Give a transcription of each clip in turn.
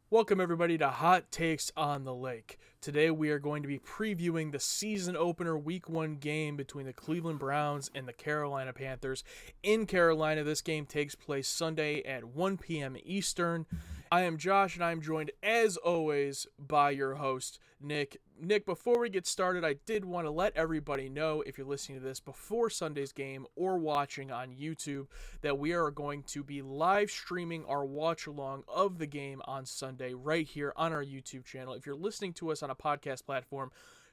Welcome, everybody, to Hot Takes on the Lake. Today, we are going to be previewing the season opener Week 1 game between the Cleveland Browns and the Carolina Panthers. In Carolina, this game takes place Sunday at 1 p.m. Eastern. I am Josh, and I am joined, as always, by your host, Nick. Nick, before we get started, I did want to let everybody know, if you're listening to this before Sunday's game or watching on YouTube, that we are going to be live streaming our watch along of the game on Sunday right here on our YouTube channel. If you're listening to us on a podcast platform,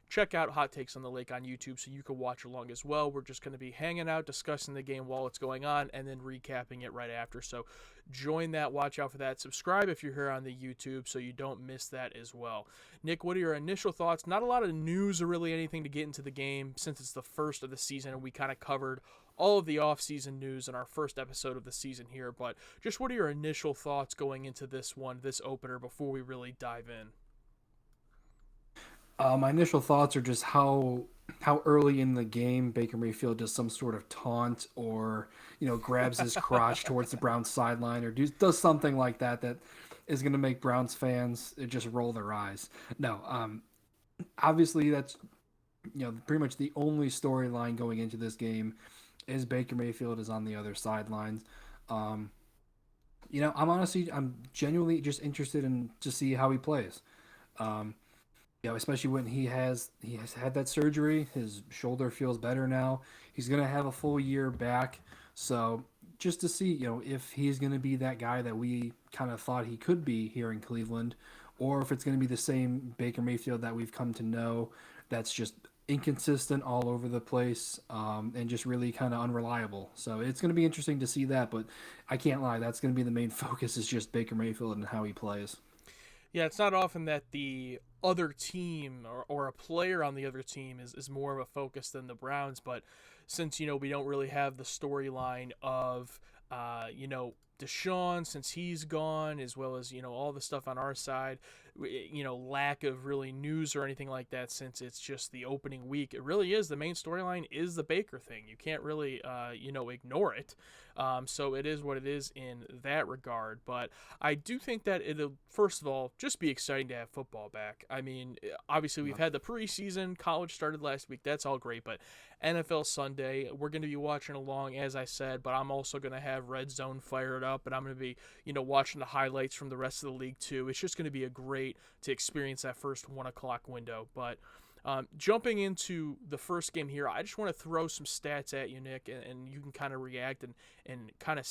check out Hot Takes on the Lake on YouTube so you can watch along as well. We're just going to be hanging out, discussing the game while it's going on, and then recapping it right after. So join that, watch out for that. Subscribe if you're here on the YouTube so you don't miss that as well. Nick, what are your initial thoughts? Not a lot of news or really anything to get into the game since it's the first of the season, and we kind of covered all of the off-season news in our first episode of the season here, but just what are your initial thoughts going into this opener, before we really dive in? My initial thoughts are just how early in the game Baker Mayfield does some sort of taunt or grabs his crotch towards the Browns sideline or does something like that is going to make Browns fans just roll their eyes. No, obviously that's pretty much the only storyline going into this game is Baker Mayfield is on the other sidelines. Um, I'm genuinely just interested in to see how he plays. Um, especially when he has had that surgery. His shoulder feels better now. He's gonna have a full year back. So just to see, if he's gonna be that guy that we kind of thought he could be here in Cleveland, or if it's gonna be the same Baker Mayfield that we've come to know, that's just inconsistent all over the place, and just really kind of unreliable. So it's going to be interesting to see that, but I can't lie, that's going to be the main focus is just Baker Mayfield and how he plays. Yeah, it's not often that the other team or a player on the other team is more of a focus than the Browns, but since, we don't really have the storyline of, Deshaun, since he's gone, as well as, all the stuff on our side, lack of really news or anything like that, since it's just the opening week. It really is the main storyline is the Baker thing. You can't really, ignore it. So it is what it is in that regard. But I do think that it'll, first of all, just be exciting to have football back. I mean, obviously we've had the preseason, college started last week. That's all great. But NFL Sunday, we're going to be watching along, as I said, but I'm also going to have Red Zone fired up, and I'm going to be, watching the highlights from the rest of the league too. It's just going to be a great to experience that first 1 o'clock window. But jumping into the first game here, I just want to throw some stats at you, Nick, and you can kind of react and kind of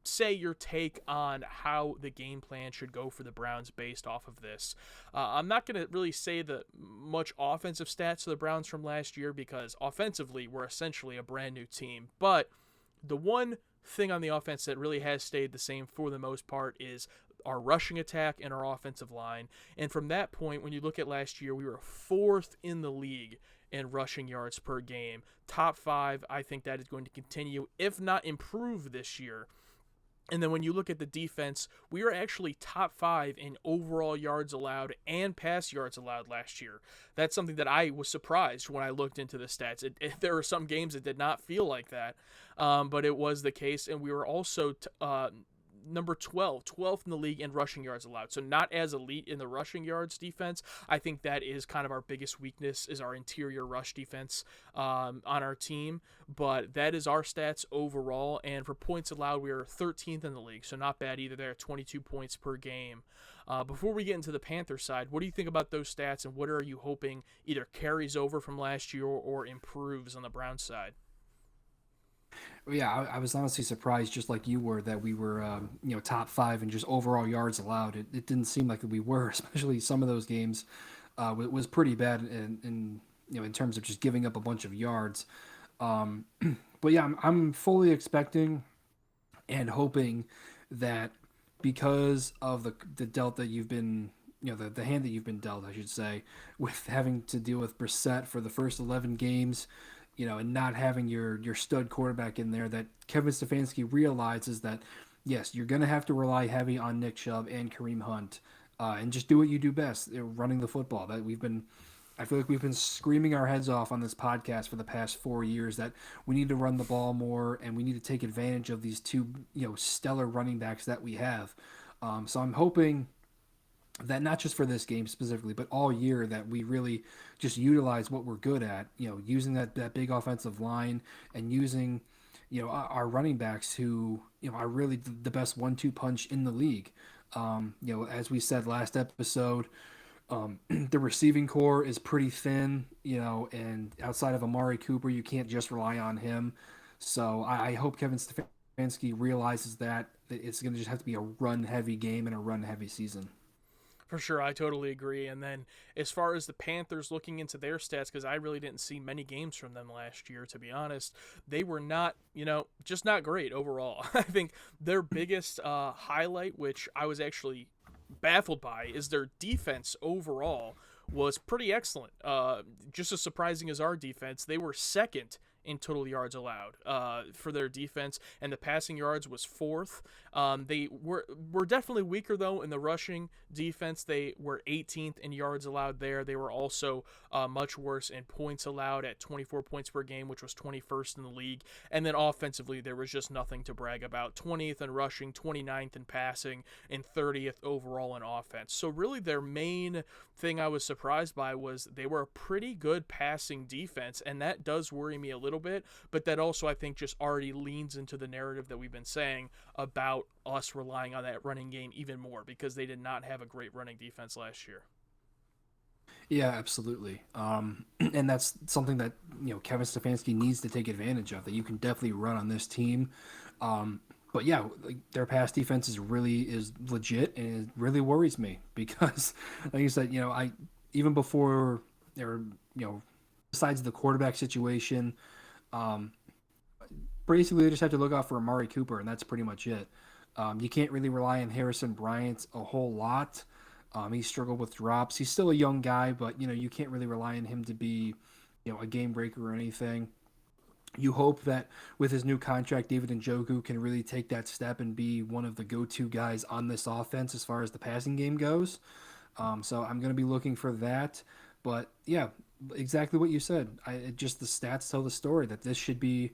say your take on how the game plan should go for the Browns based off of this. I'm not going to really say the much offensive stats of the Browns from last year because offensively we're essentially a brand new team. But the one thing on the offense that really has stayed the same for the most part is our rushing attack and our offensive line. And from that point, when you look at last year, we were fourth in the league in rushing yards per game. Top five, I think that is going to continue, if not improve this year. And then when you look at the defense, we were actually top five in overall yards allowed and pass yards allowed last year. That's something that I was surprised when I looked into the stats. There were some games that did not feel like that, but it was the case. And we were also number 12th in the league in rushing yards allowed. So not as elite in the rushing yards defense. I think that is kind of our biggest weakness is our interior rush defense on our team. But that is our stats overall. And for points allowed, we are 13th in the league. So not bad either there, 22 points per game. Before we get into the Panther side, what do you think about those stats and what are you hoping either carries over from last year or improves on the Browns side? Yeah, I was honestly surprised, just like you were, that we were, top five in just overall yards allowed. It didn't seem like we were, especially some of those games, was pretty bad in terms of just giving up a bunch of yards. Um, but yeah, I'm fully expecting and hoping that because of the dealt that you've been, the hand that you've been dealt, I should say, with having to deal with Brissett for the first 11 games, and not having your stud quarterback in there, that Kevin Stefanski realizes that, yes, you're going to have to rely heavy on Nick Chubb and Kareem Hunt, and just do what you do best, running the football. I feel like we've been screaming our heads off on this podcast for the past 4 years that we need to run the ball more and we need to take advantage of these two, stellar running backs that we have. So I'm hoping that not just for this game specifically, but all year, that we really just utilize what we're good at, using that big offensive line and using, our running backs who, are really the best 1-2 punch in the league. As we said last episode, the receiving core is pretty thin, and outside of Amari Cooper, you can't just rely on him. So I hope Kevin Stefanski realizes that it's going to just have to be a run heavy game and a run heavy season. For sure, I totally agree. And then as far as the Panthers looking into their stats, because I really didn't see many games from them last year, to be honest, they were not, just not great overall. I think their biggest highlight, which I was actually baffled by, is their defense overall was pretty excellent. Just as surprising as our defense, they were second in total yards allowed for their defense, and the passing yards was fourth. They were definitely weaker though in the rushing defense. They were 18th in yards allowed there. They were also much worse in points allowed at 24 points per game, which was 21st in the league. And then offensively, there was just nothing to brag about. 20th in rushing, 29th in passing, and 30th overall in offense. So really their main thing I was surprised by was they were a pretty good passing defense, and that does worry me a little bit, but that also I think just already leans into the narrative that we've been saying about us relying on that running game even more, because they did not have a great running defense last year. Yeah, absolutely. And that's something that Kevin Stefanski needs to take advantage of. That you can definitely run on this team. But yeah, like their pass defense is legit, and it really worries me because, like you said, I even before there, besides the quarterback situation, um, basically they just have to look out for Amari Cooper, and that's pretty much it. You can't really rely on Harrison Bryant a whole lot. He struggled with drops. He's still a young guy, but you can't really rely on him to be, a game breaker or anything. You hope that with his new contract, David Njoku can really take that step and be one of the go-to guys on this offense as far as the passing game goes. So I'm going to be looking for that. But yeah, exactly what you said. Just the stats tell the story that this should be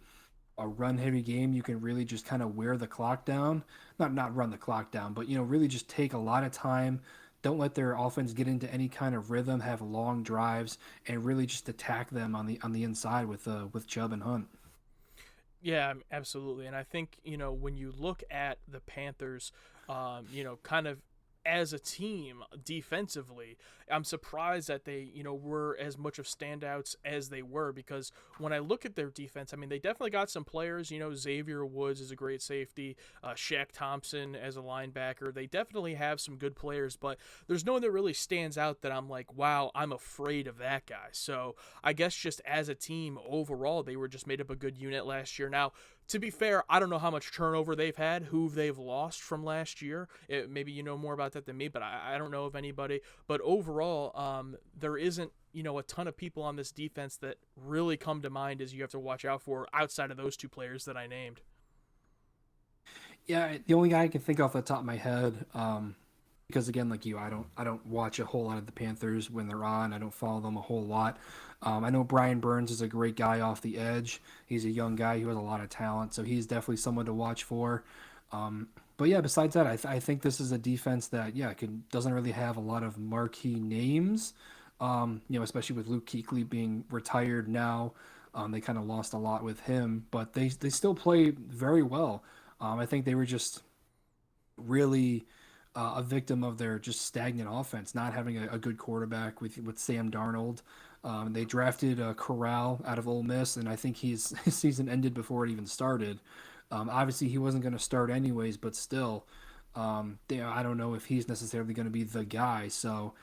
a run heavy game. You can really just kind of wear the clock down, not run the clock down, but really just take a lot of time. Don't let their offense get into any kind of rhythm. Have long drives and really just attack them on the inside with Chubb and Hunt. Yeah, absolutely. And I think, when you look at the Panthers, kind of as a team defensively, I'm surprised that they, were as much of standouts as they were, because when I look at their defense, I mean, they definitely got some players. Xavier Woods is a great safety, Shaq Thompson as a linebacker. They definitely have some good players, but there's no one that really stands out that I'm like, wow, I'm afraid of that guy. So I guess just as a team overall, they were just made up a good unit last year. Now, to be fair, I don't know how much turnover they've had, who they've lost from last year. Maybe you know more about that than me, but I don't know of anybody. But overall, there isn't, a ton of people on this defense that really come to mind as you have to watch out for outside of those two players that I named. Yeah, the only guy I can think off the top of my head, because again, like you, I don't watch a whole lot of the Panthers when they're on. I don't follow them a whole lot. I know Brian Burns is a great guy off the edge. He's a young guy who has a lot of talent, so he's definitely someone to watch for. But yeah, besides that, I think this is a defense that doesn't really have a lot of marquee names. Especially with Luke Kuechly being retired now, they kind of lost a lot with him, but they still play very well. I think they were just really a victim of their just stagnant offense, not having a good quarterback with Sam Darnold. They drafted Corral out of Ole Miss, and I think his season ended before it even started. Obviously, he wasn't going to start anyways, but still, I don't know if he's necessarily going to be the guy. So,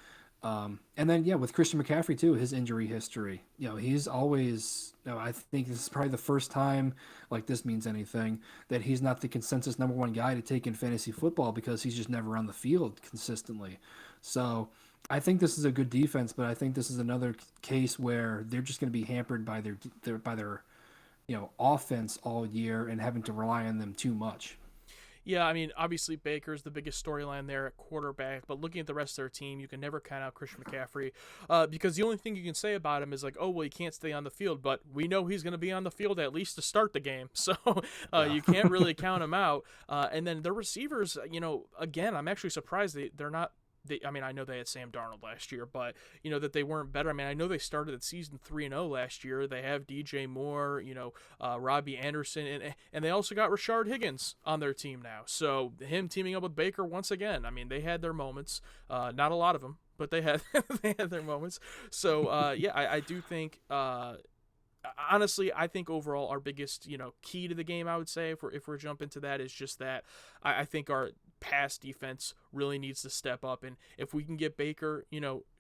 and then with Christian McCaffrey too, his injury history. He's always. I think this is probably the first time, like this means anything, that he's not the consensus number one guy to take in fantasy football because he's just never on the field consistently. So I think this is a good defense, but I think this is another case where they're just going to be hampered by their offense all year and having to rely on them too much. Yeah, I mean, obviously Baker's the biggest storyline there at quarterback, but looking at the rest of their team, you can never count out Christian McCaffrey because the only thing you can say about him is like, oh, well, he can't stay on the field, but we know he's going to be on the field at least to start the game, so you can't really count him out. And then the receivers, again, I'm actually surprised they're not I mean, I know they had Sam Darnold last year, but that they weren't better. I mean, I know they started the season 3-0 last year. They have DJ Moore, Robbie Anderson, and they also got Rashard Higgins on their team now. So him teaming up with Baker once again. I mean, they had their moments. Not a lot of them, but they had they had their moments. So yeah, I do think. Honestly, I think overall our biggest, key to the game, I would say, if we're jumping to that, is just that I think our pass defense really needs to step up, and if we can get Baker,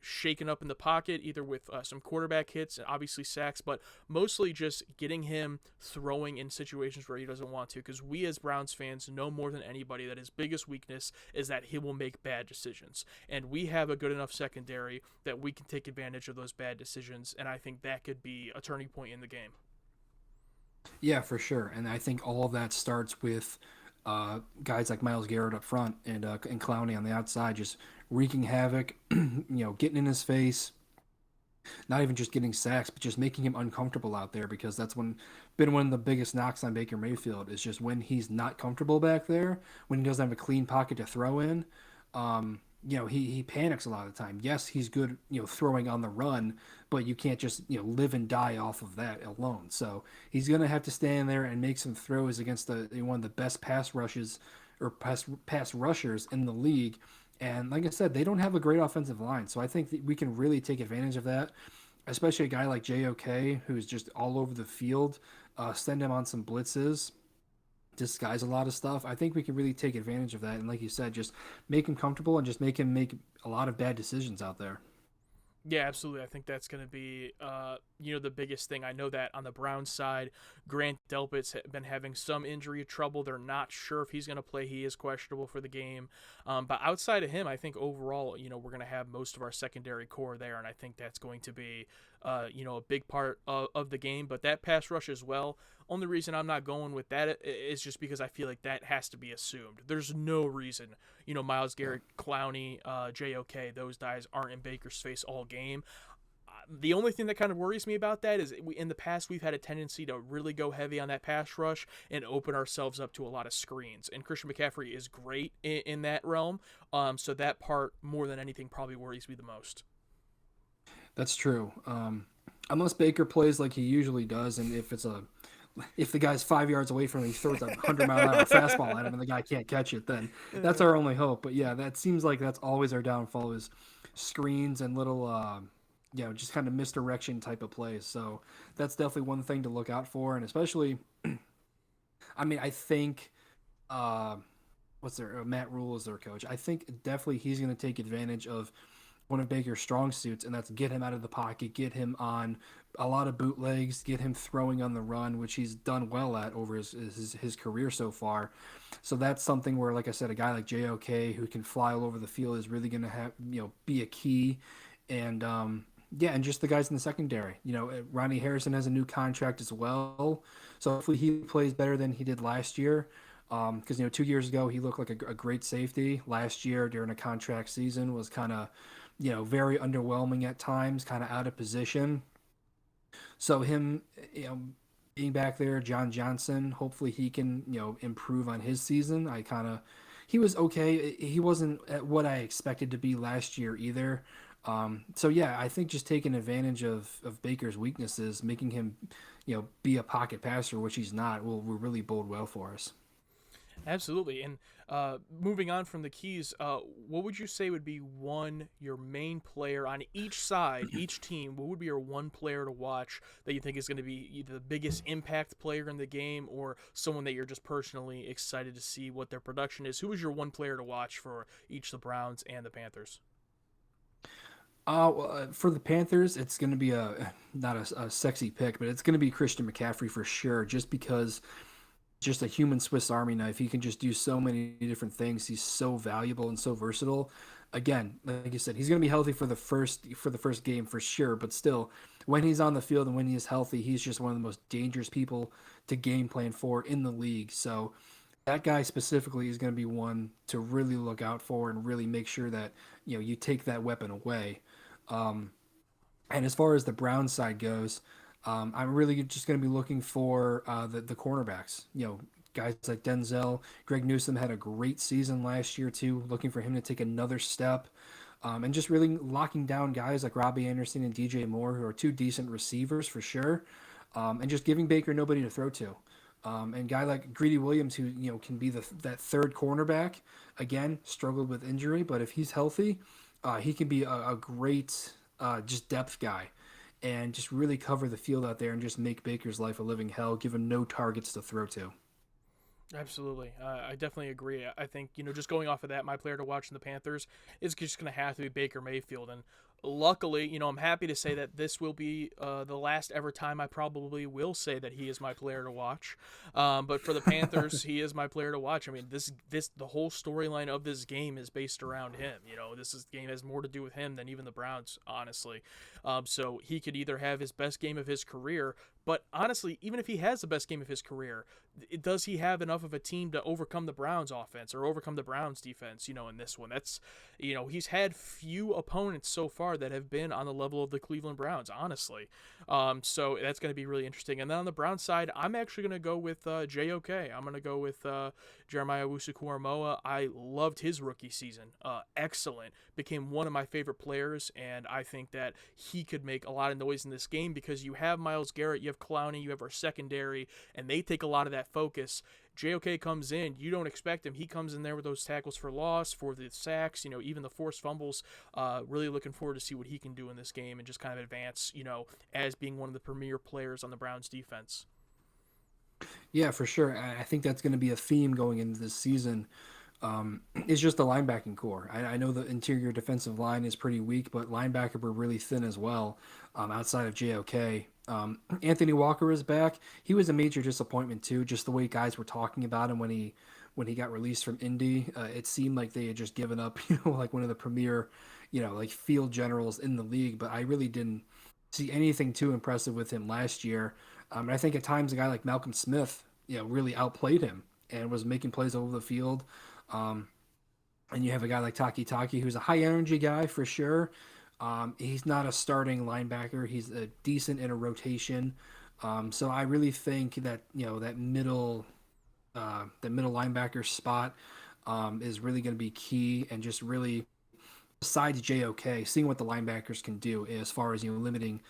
shaken up in the pocket, either with some quarterback hits and obviously sacks, but mostly just getting him throwing in situations where he doesn't want to, because we as Browns fans know more than anybody that his biggest weakness is that he will make bad decisions, and we have a good enough secondary that we can take advantage of those bad decisions, and I think that could be a turning point in the game. Yeah, for sure. And I think all of that starts with guys like Miles Garrett up front and Clowney on the outside, just wreaking havoc, getting in his face, not even just getting sacks, but just making him uncomfortable out there, because that's been one of the biggest knocks on Baker Mayfield is just when he's not comfortable back there, when he doesn't have a clean pocket to throw in. He panics a lot of the time. Yes, he's good, throwing on the run, but you can't just, live and die off of that alone. So he's going to have to stand there and make some throws against one of the best pass rushes or pass rushers in the league. And like I said, they don't have a great offensive line. So I think that we can really take advantage of that, especially a guy like JOK, who's just all over the field. Send him on some blitzes, disguise a lot of stuff. I think we can really take advantage of that. And like you said, just make him comfortable and just make him make a lot of bad decisions out there. Yeah, absolutely. I think that's going to be, the biggest thing. I know that on the Browns side, Grant Delpit's been having some injury trouble. They're not sure if he's going to play. He is questionable for the game. But outside of him, I think overall, we're going to have most of our secondary core there, and I think that's going to be, a big part of the game. But that pass rush as well. Only reason I'm not going with that is just because I feel like that has to be assumed. There's no reason, Myles Garrett, Clowney, JOK, those guys aren't in Baker's face all game. The only thing that kind of worries me about that is in the past we've had a tendency to really go heavy on that pass rush and open ourselves up to a lot of screens. And Christian McCaffrey is great in that realm. So that part, more than anything, probably worries me the most. That's true. Unless Baker plays like he usually does, and if the guy's 5 yards away from him, he throws a 100-mile-an-hour fastball at him, and the guy can't catch it, then that's our only hope. But yeah, that seems like that's always our downfall, is screens and little, just kind of misdirection type of plays. So that's definitely one thing to look out for, and especially, I mean, I think, Matt Rule is their coach. I think definitely he's going to take advantage of one of Baker's strong suits, and that's get him out of the pocket, get him on a lot of bootlegs, get him throwing on the run, which he's done well at over his career so far. So that's something where, like I said, a guy like JOK who can fly all over the field is really going to have, be a key. And and just the guys in the secondary. Ronnie Harrison has a new contract as well, so hopefully he plays better than he did last year. Because 2 years ago he looked like a great safety. Last year during a contract season was kind of very underwhelming at times, kind of out of position. So him, being back there, John Johnson, hopefully he can, improve on his season. He was okay. He wasn't at what I expected to be last year either. So yeah, I think just taking advantage of Baker's weaknesses, making him, be a pocket passer, which he's not, will really bode well for us. Absolutely. And moving on from the keys, what would you say would be your main player on each side, each team? What would be your one player to watch that you think is going to be either the biggest impact player in the game or someone that you're just personally excited to see what their production is? Who is your one player to watch for each the Browns and the Panthers? For the Panthers, it's going to be not a sexy pick, but it's going to be Christian McCaffrey for sure, just because just a human Swiss Army knife. He can just do so many different things. He's so valuable and so versatile. Again, like you said, he's going to be healthy for the first game for sure. But still, when he's on the field and when he is healthy, he's just one of the most dangerous people to game plan for in the league. So that guy specifically is going to be one to really look out for and really make sure that you take that weapon away. And as far as the Brown side goes, I'm really just going to be looking for the cornerbacks. guys like Denzel. Greg Newsome had a great season last year too. Looking for him to take another step, and just really locking down guys like Robbie Anderson and DJ Moore, who are two decent receivers for sure, and just giving Baker nobody to throw to. And guy like Greedy Williams, who can be that third cornerback, again struggled with injury, but if he's healthy, he can be a great just depth guy, and just really cover the field out there and just make Baker's life a living hell, give him no targets to throw to. Absolutely. I definitely agree. I think, just going off of that, my player to watch in the Panthers is just going to have to be Baker Mayfield. And luckily, I'm happy to say that this will be the last ever time I probably will say that he is my player to watch. But for the Panthers, he is my player to watch. I mean, the whole storyline of this game is based around him. This game has more to do with him than even the Browns, honestly. So he could either have his best game of his career, but honestly, even if he has the best game of his career, does he have enough of a team to overcome the Browns offense or overcome the Browns defense, in this one? That's, he's had few opponents so far that have been on the level of the Cleveland Browns, honestly. So that's going to be really interesting. And then on the Browns side, I'm actually going to go with JOK. I'm going to go with Jeremiah Owusu-Koramoah. I loved his rookie season. Excellent. Became one of my favorite players, and I think that he could make a lot of noise in this game because you have Myles Garrett, you have Clowney, you have our secondary, and they take a lot of that focus. JOK comes in, you don't expect him. He comes in there with those tackles for loss, for the sacks, even the forced fumbles. Really looking forward to see what he can do in this game and just kind of advance, as being one of the premier players on the Browns defense. Yeah, for sure. I think that's going to be a theme going into this season. Is just the linebacking core. I know the interior defensive line is pretty weak, but linebacker were really thin as well, outside of JOK. Anthony Walker is back. He was a major disappointment too, just the way guys were talking about him when he got released from Indy. It seemed like they had just given up, like one of the premier, like field generals in the league. But I really didn't see anything too impressive with him last year. And I think at times a guy like Malcolm Smith, really outplayed him and was making plays over the field. Um, and you have a guy like Taki Taki, who's a high energy guy for sure. He's not a starting linebacker. He's a decent in a rotation. So I really think that that middle linebacker spot is really going to be key, and just really besides JOK, seeing what the linebackers can do as far as limiting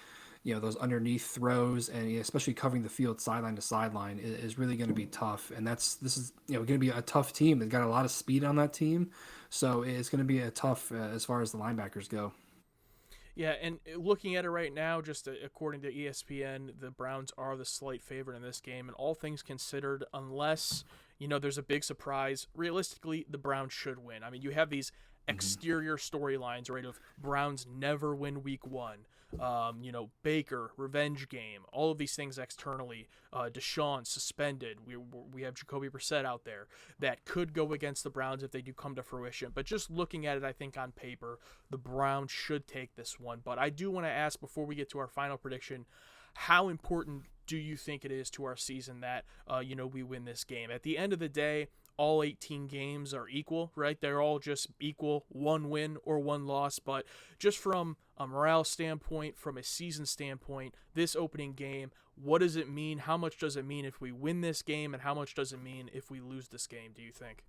those underneath throws, and especially covering the field sideline to sideline is really going to be tough. And this is going to be a tough team. They've got a lot of speed on that team, so it's going to be a tough as far as the linebackers go. Yeah, and looking at it right now, just according to ESPN, the Browns are the slight favorite in this game. And all things considered, unless there's a big surprise, realistically, the Browns should win. I mean, you have these exterior storylines, right, of Browns never win week one. Baker, revenge game, all of these things externally. Deshaun suspended. We have Jacoby Brissett out there that could go against the Browns if they do come to fruition. But just looking at it, I think on paper, the Browns should take this one. But I do want to ask before we get to our final prediction, how important do you think it is to our season that we win this game? At the end of the day, all 18 games are equal, right? They're all just equal, one win or one loss. But just from a morale standpoint, from a season standpoint, this opening game, what does it mean? How much does it mean if we win this game, and how much does it mean if we lose this game, do you think?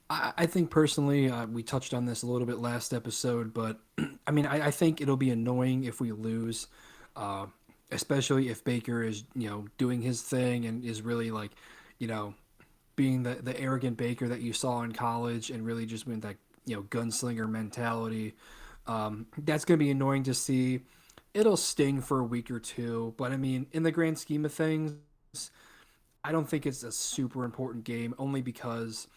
I think personally, we touched on this a little bit last episode, but I mean, I think it'll be annoying if we lose, uh, especially if Baker is, doing his thing and is really like, you know, being the arrogant Baker that you saw in college and really just with that, gunslinger mentality. That's going to be annoying to see. It'll sting for a week or two, but I mean, in the grand scheme of things, I don't think it's a super important game only because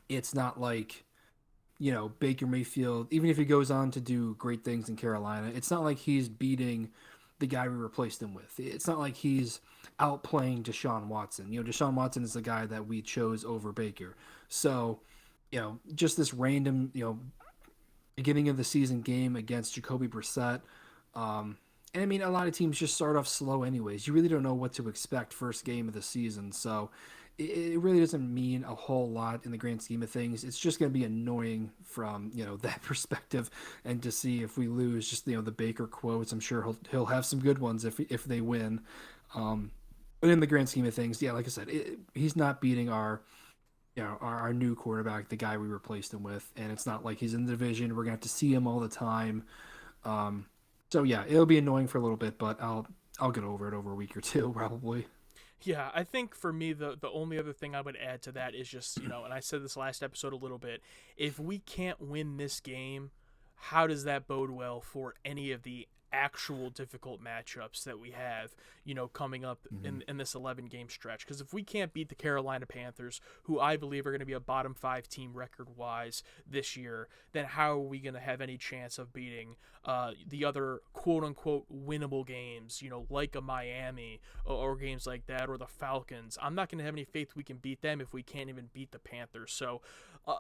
it's not like, Baker Mayfield, even if he goes on to do great things in Carolina, it's not like he's beating the guy we replaced him with. It's not like he's outplaying Deshaun Watson. Deshaun Watson is the guy that we chose over Baker. So, just this random, beginning of the season game against Jacoby Brissett. And I mean, a lot of teams just start off slow anyways. You really don't know what to expect first game of the season. So it really doesn't mean a whole lot in the grand scheme of things. It's just going to be annoying from, that perspective, and to see if we lose just, the Baker quotes. I'm sure he'll have some good ones if they win. But in the grand scheme of things, yeah, like I said, he's not beating our our new quarterback, the guy we replaced him with, and it's not like he's in the division. We're gonna have to see him all the time. Um, so yeah, it'll be annoying for a little bit, but I'll get over it over a week or two probably. Yeah, I think for me the only other thing I would add to that is just, and I said this last episode a little bit, if we can't win this game, how does that bode well for any of the actual difficult matchups that we have, coming up Mhm. in this 11 game stretch? Because if we can't beat the Carolina Panthers, who I believe are going to be a bottom 5 team record wise this year, then how are we going to have any chance of beating the other quote unquote winnable games, like a Miami, or games like that, or the Falcons? I'm not going to have any faith we can beat them if we can't even beat the Panthers. So,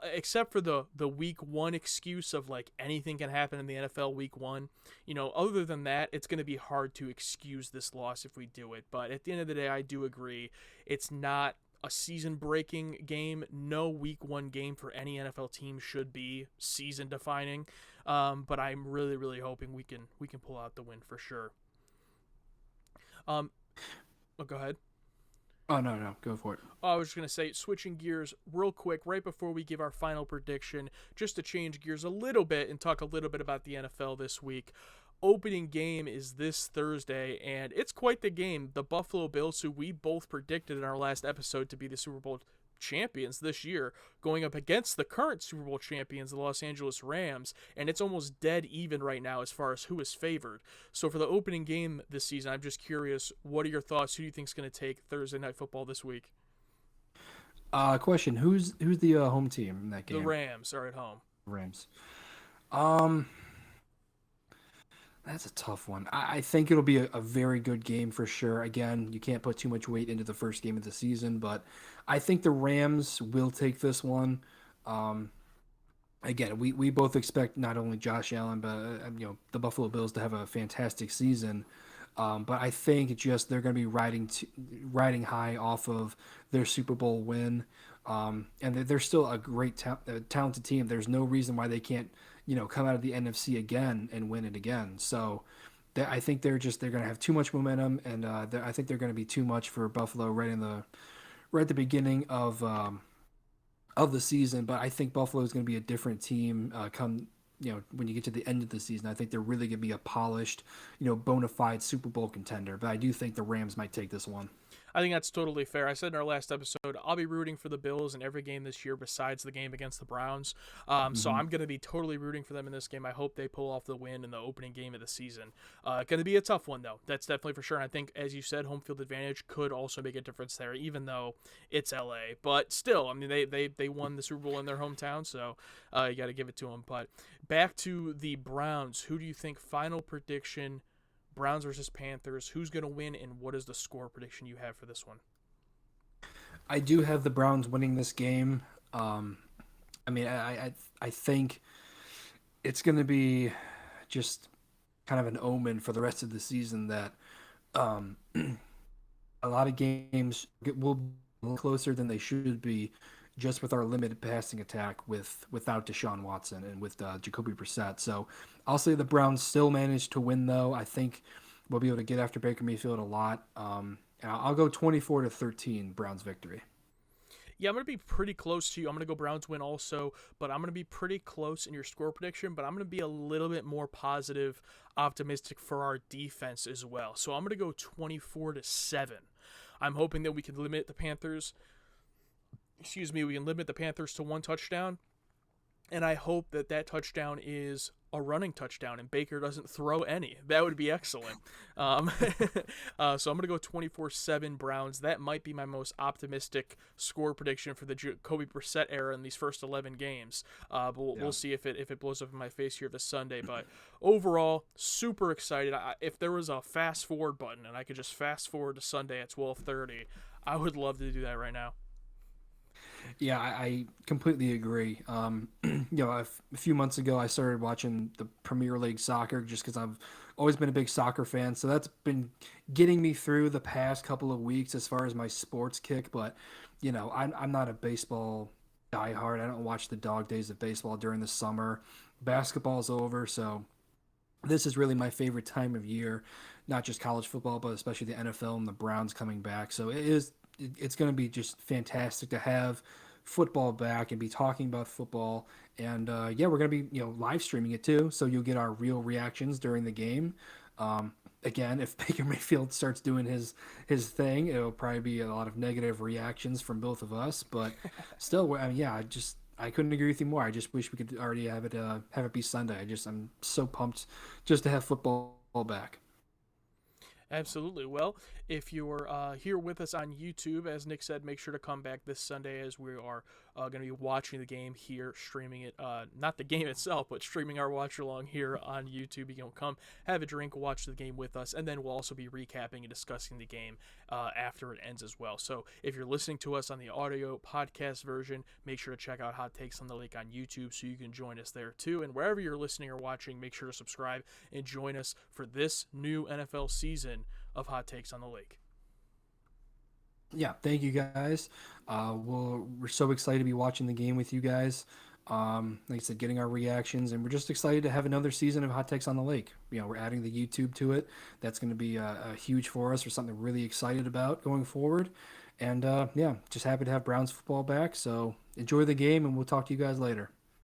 except for the week one excuse of like anything can happen in the NFL week one, other than that, it's going to be hard to excuse this loss if we do it. But at the end of the day, I do agree it's not a season breaking game. No week one game for any NFL team should be season defining. But I'm really, really hoping we can pull out the win for sure. Um, go ahead. Oh no, no, go for it. I was just going to say, switching gears real quick, right before we give our final prediction, just to change gears a little bit and talk a little bit about the NFL this week. Opening game is this Thursday, and it's quite the game. The Buffalo Bills, who we both predicted in our last episode to be the Super Bowl champions this year, going up against the current Super Bowl champions, the Los Angeles Rams, and it's almost dead even right now as far as who is favored. So for the opening game this season, I'm just curious, what are your thoughts? Who do you think is going to take Thursday Night Football this week? Question: Who's the home team in that The game? Rams are at home. Rams. Um, that's a tough one. I think it'll be a very good game for sure. Again, you can't put too much weight into the first game of the season, but I think the Rams will take this one. Um, Again, we both expect not only Josh Allen, but the Buffalo Bills to have a fantastic season. But I think just they're going to be riding high off of their Super Bowl win, and they're still a great talented team. There's no reason why they can't come out of the NFC again and win it again. So I think they're going to have too much momentum, and I think they're going to be too much for Buffalo right at the beginning of the season. But I think Buffalo is going to be a different team come when you get to the end of the season. I think they're really going to be a polished, bona fide Super Bowl contender. But I do think the Rams might take this one. I think that's totally fair. I said in our last episode, I'll be rooting for the Bills in every game this year besides the game against the Browns. So Hmm. I'm going to be totally rooting for them in this game. I hope they pull off the win in the opening game of the season. Going to be a tough one, though. That's definitely for sure. And I think, as you said, home field advantage could also make a difference there, even though it's LA. But still, I mean, they won the Super Bowl in their hometown, so you got to give it to them. But back to the Browns. Who do you think? Final prediction: Browns versus Panthers. Who's going to win, and what is the score prediction you have for this one? I do have the Browns winning this game. Um, I mean, I think it's going to be just kind of an omen for the rest of the season that um, a lot of games will be closer than they should be just with our limited passing attack without Deshaun Watson and with Jacoby Brissett. So I'll say the Browns still managed to win though. I think we'll be able to get after Baker Mayfield a lot. And I'll go 24-13 Browns victory. Yeah, I'm going to be pretty close to you. I'm going to go Browns win also, but I'm going to be pretty close in your score prediction, but I'm going to be a little bit more positive, optimistic for our defense as well. So I'm going to go 24-7. I'm hoping that we can limit the Panthers. Excuse me, we can limit the Panthers to one touchdown, and I hope that that touchdown is a running touchdown and Baker doesn't throw any. That would be excellent. Um, so I'm going to go 24-7 Browns. That might be my most optimistic score prediction for the Jacoby Brissett era in these first 11 games. But we'll Yeah. see if it blows up in my face here this Sunday. But overall, super excited. If there was a fast forward button and I could just fast forward to Sunday at 12:30, I would love to do that right now. Yeah, I completely agree. A few months ago, I started watching the Premier League soccer just because I've always been a big soccer fan. So that's been getting me through the past couple of weeks as far as my sports kick. But, I'm not a baseball diehard. I don't watch the dog days of baseball during the summer. Basketball's over, so this is really my favorite time of year, not just college football, but especially the NFL and the Browns coming back. So it's going to be just fantastic to have football back and be talking about football. And yeah, we're going to be live streaming it too, so you'll get our real reactions during the game. Again, if Baker Mayfield starts doing his thing, it'll probably be a lot of negative reactions from both of us. But still, I mean, yeah, I couldn't agree with you more. I just wish we could already have it be Sunday. I'm so pumped just to have football back. Absolutely. Well, if you're here with us on YouTube, as Nick said, make sure to come back this Sunday as we are going to be watching the game here, streaming it. Not the game itself, but streaming our watch along here on YouTube. You can come have a drink, watch the game with us, and then we'll also be recapping and discussing the game after it ends as well. So if you're listening to us on the audio podcast version, make sure to check out Hot Takes on the Lake on YouTube so you can join us there too. And wherever you're listening or watching, make sure to subscribe and join us for this new NFL season of Hot Takes on the Lake. Yeah, thank you guys. We're so excited to be watching the game with you guys. Like I said, getting our reactions, and we're just excited to have another season of Hot Takes on the Lake. We're adding the YouTube to it. That's going to be a huge for us, or something we're really excited about going forward. And yeah, just happy to have Browns football back. So enjoy the game, and we'll talk to you guys later.